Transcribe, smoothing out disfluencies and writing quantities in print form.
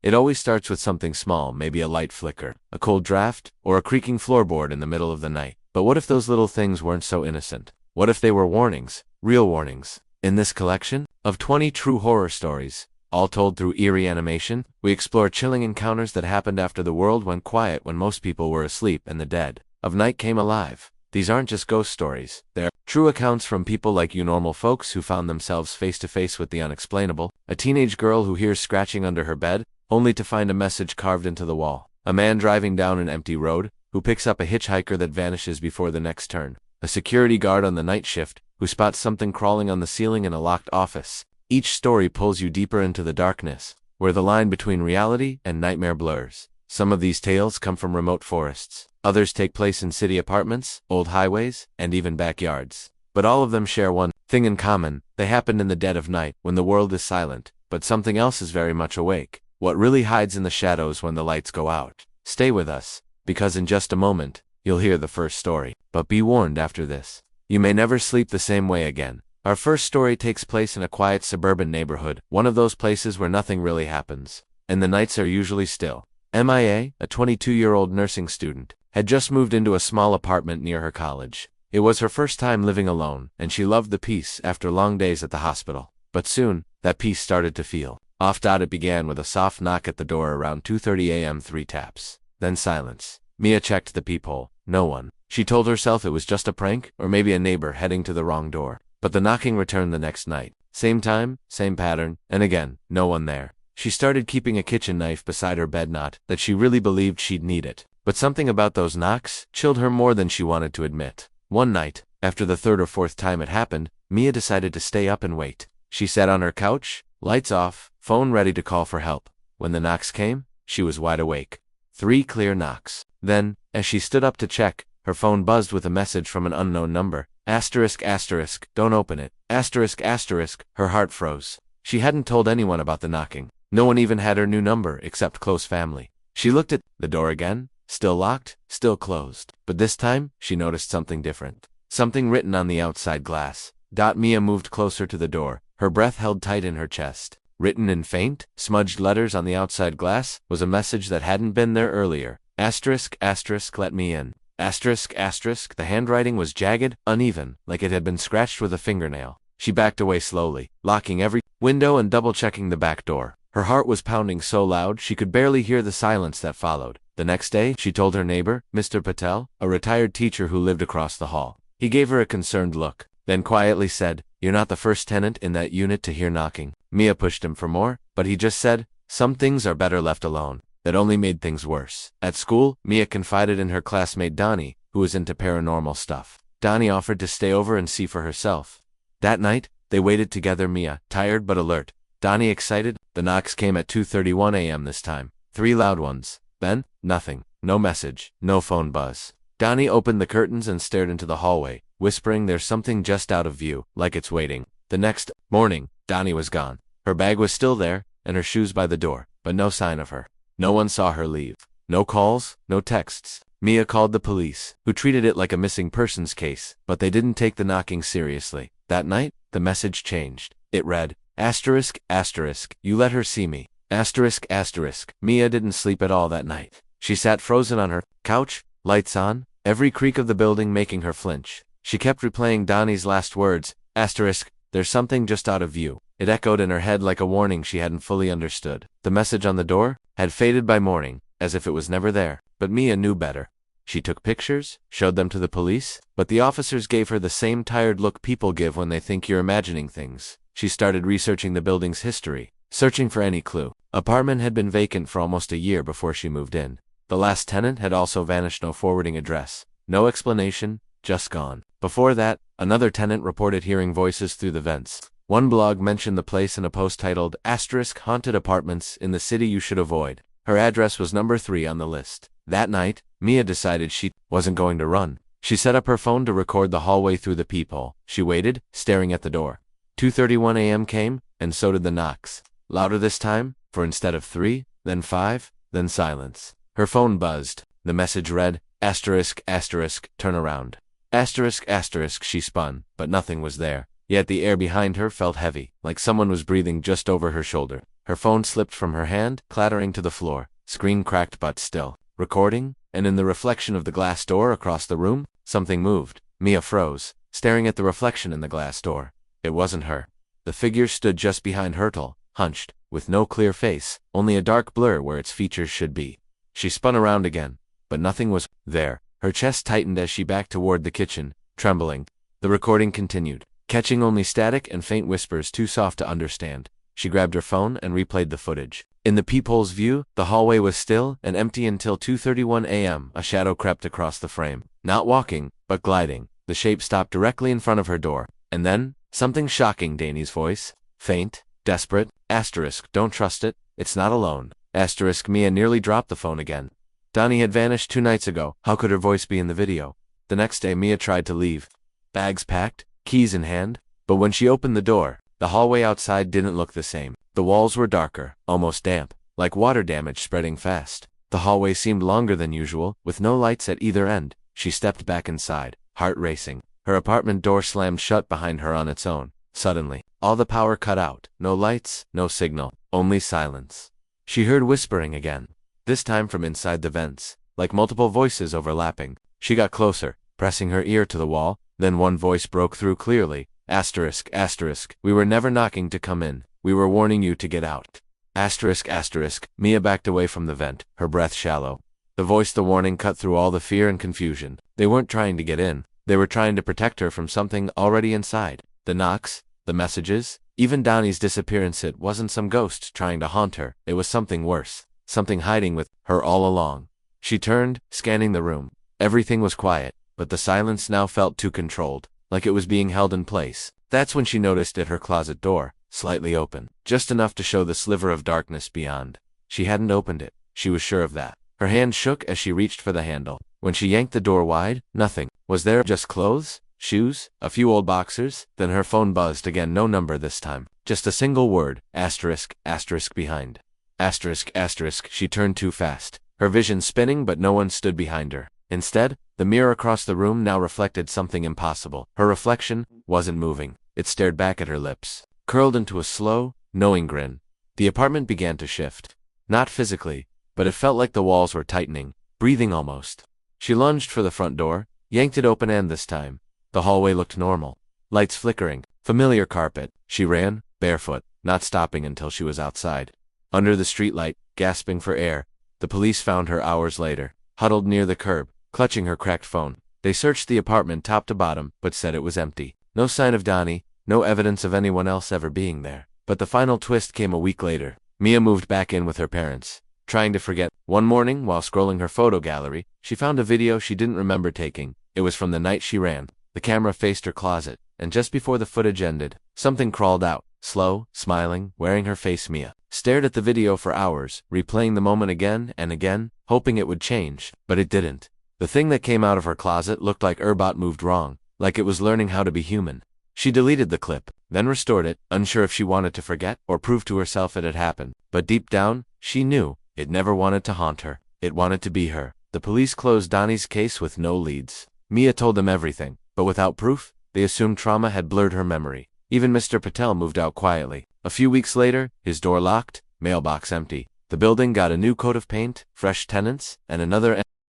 It always starts with something small, maybe a light flicker, a cold draft, or a creaking floorboard in the middle of the night. But what if those little things weren't so innocent? What if they were warnings, real warnings? In this collection of 20 true horror stories, all told through eerie animation, we explore chilling encounters that happened after the world went quiet when most people were asleep and the dead of night came alive. These aren't just ghost stories. They're true accounts from people like you, normal folks who found themselves face to face with the unexplainable. A teenage girl who hears scratching under her bed, only to find a message carved into the wall. A man driving down an empty road, who picks up a hitchhiker that vanishes before the next turn. A security guard on the night shift, who spots something crawling on the ceiling in a locked office. Each story pulls you deeper into the darkness, where the line between reality and nightmare blurs. Some of these tales come from remote forests. Others take place in city apartments, old highways, and even backyards. But all of them share one thing in common. They happened in the dead of night, when the world is silent, but something else is very much awake. What really hides in the shadows when the lights go out? Stay with us, because in just a moment, you'll hear the first story. But be warned after this. You may never sleep the same way again. Our first story takes place in a quiet suburban neighborhood, one of those places where nothing really happens, and the nights are usually still. Mia, a 22-year-old nursing student, had just moved into a small apartment near her college. It was her first time living alone, and she loved the peace after long days at the hospital. But soon, that peace started to feel off. It began with a soft knock at the door around 2:30 a.m. 3 taps. Then silence. Mia checked the peephole. No one. She told herself it was just a prank, or maybe a neighbor heading to the wrong door. But the knocking returned the next night. Same time, same pattern, and again, no one there. She started keeping a kitchen knife beside her bed, not that she really believed she'd need it, but something about those knocks chilled her more than she wanted to admit. One night, after the third or fourth time it happened, Mia decided to stay up and wait. She sat on her couch, lights off, phone ready to call for help. When the knocks came, she was wide awake. 3 clear knocks. Then, as she stood up to check, her phone buzzed with a message from an unknown number. Asterisk, asterisk, don't open it. Asterisk, asterisk, her heart froze. She hadn't told anyone about the knocking. No one even had her new number except close family. She looked at the door again, still locked, still closed. But this time, she noticed something different. Something written on the outside glass. Mia moved closer to the door, her breath held tight in her chest. Written in faint, smudged letters on the outside glass was a message that hadn't been there earlier. Asterisk, asterisk, let me in. Asterisk, asterisk, the handwriting was jagged, uneven, like it had been scratched with a fingernail. She backed away slowly, locking every window and double-checking the back door. Her heart was pounding so loud she could barely hear the silence that followed. The next day, she told her neighbor, Mr. Patel, a retired teacher who lived across the hall. He gave her a concerned look, then quietly said, "You're not the first tenant in that unit to hear knocking." Mia pushed him for more, but he just said, "Some things are better left alone." That only made things worse. At school, Mia confided in her classmate Donnie, who was into paranormal stuff. Donnie offered to stay over and see for herself. That night, they waited together, Mia, tired but alert. Donnie excited. The knocks came at 2:31 a.m. this time. 3 loud ones. Then, nothing. No message. No phone buzz. Donnie opened the curtains and stared into the hallway, whispering there's something just out of view, like it's waiting. The next morning, Donnie was gone. Her bag was still there, and her shoes by the door, but no sign of her. No one saw her leave. No calls, no texts. Mia called the police, who treated it like a missing persons case, but they didn't take the knocking seriously. That night, the message changed. It read, asterisk, asterisk, you let her see me. Asterisk, asterisk. Mia didn't sleep at all that night. She sat frozen on her couch, lights on, every creak of the building making her flinch. She kept replaying Donnie's last words, asterisk, there's something just out of view. It echoed in her head like a warning she hadn't fully understood. The message on the door had faded by morning, as if it was never there. But Mia knew better. She took pictures, showed them to the police, but the officers gave her the same tired look people give when they think you're imagining things. She started researching the building's history, searching for any clue. Apartment had been vacant for almost a year before she moved in. The last tenant had also vanished, no forwarding address. No explanation, just gone. Before that, another tenant reported hearing voices through the vents. One blog mentioned the place in a post titled, asterisk, haunted apartments in the city you should avoid. Her address was number 3 on the list. That night, Mia decided she wasn't going to run. She set up her phone to record the hallway through the peephole. She waited, staring at the door. 2:31 a.m. came, and so did the knocks. Louder this time, for instead of 3, then 5, then silence. Her phone buzzed. The message read, asterisk, asterisk, turn around. Asterisk, asterisk, she spun, but nothing was there. Yet the air behind her felt heavy, like someone was breathing just over her shoulder. Her phone slipped from her hand, clattering to the floor. Screen cracked but still recording, and in the reflection of the glass door across the room, something moved. Mia froze, staring at the reflection in the glass door. It wasn't her. The figure stood just behind Hertel, hunched, with no clear face, only a dark blur where its features should be. She spun around again, but nothing was there. Her chest tightened as she backed toward the kitchen, trembling. The recording continued, catching only static and faint whispers too soft to understand. She grabbed her phone and replayed the footage. In the peephole's view, the hallway was still and empty until 2:31 a.m. A shadow crept across the frame. Not walking, but gliding. The shape stopped directly in front of her door. And then, something shocking, Danny's voice. Faint, desperate, asterisk, don't trust it, it's not alone. Asterisk, Mia nearly dropped the phone again. Donnie had vanished 2 nights ago. How could her voice be in the video? The next day, Mia tried to leave. Bags packed, keys in hand. But when she opened the door, the hallway outside didn't look the same. The walls were darker, almost damp, like water damage spreading fast. The hallway seemed longer than usual, with no lights at either end. She stepped back inside, heart racing. Her apartment door slammed shut behind her on its own. Suddenly, all the power cut out. No lights, no signal, only silence. She heard whispering again, this time from inside the vents, like multiple voices overlapping. She got closer, pressing her ear to the wall. Then one voice broke through clearly. Asterisk, asterisk, we were never knocking to come in. We were warning you to get out. Asterisk, asterisk, Mia backed away from the vent, her breath shallow. The voice, the warning, cut through all the fear and confusion. They weren't trying to get in. They were trying to protect her from something already inside. The knocks, the messages, even Donnie's disappearance. It wasn't some ghost trying to haunt her. It was something worse. Something hiding with her all along. She turned, scanning the room. Everything was quiet, but the silence now felt too controlled, like it was being held in place. That's when she noticed at her closet door, slightly open, just enough to show the sliver of darkness beyond. She hadn't opened it. She was sure of that. Her hand shook as she reached for the handle. When she yanked the door wide, nothing was there. Just clothes, shoes, a few old boxers. Then her phone buzzed again. No number this time. Just a single word. Asterisk, asterisk behind. Asterisk, asterisk. She turned too fast, her vision spinning, but no one stood behind her. Instead, the mirror across the room now reflected something impossible. Her reflection wasn't moving. It stared back at her lips, curled into a slow, knowing grin. The apartment began to shift. Not physically, but it felt like the walls were tightening, breathing almost. She lunged for the front door, yanked it open, and this time, the hallway looked normal. Lights flickering, familiar carpet. She ran, barefoot, not stopping until she was outside. Under the streetlight, gasping for air, the police found her hours later, huddled near the curb, clutching her cracked phone. They searched the apartment top to bottom, but said it was empty. No sign of Donnie, no evidence of anyone else ever being there. But the final twist came a week later. Mia moved back in with her parents, trying to forget. One morning, while scrolling her photo gallery, she found a video she didn't remember taking. It was from the night she ran. The camera faced her closet, and just before the footage ended, something crawled out, slow, smiling, wearing her face. Mia stared at the video for hours, replaying the moment again and again, hoping it would change, but it didn't. The thing that came out of her closet looked like Erbot moved wrong, like it was learning how to be human. She deleted the clip, then restored it, unsure if she wanted to forget or prove to herself it had happened. But deep down, she knew it never wanted to haunt her. It wanted to be her. The police closed Donnie's case with no leads. Mia told them everything, but without proof. They assumed trauma had blurred her memory. Even Mr. Patel moved out quietly. A few weeks later, his door locked, mailbox empty. The building got a new coat of paint, fresh tenants, and another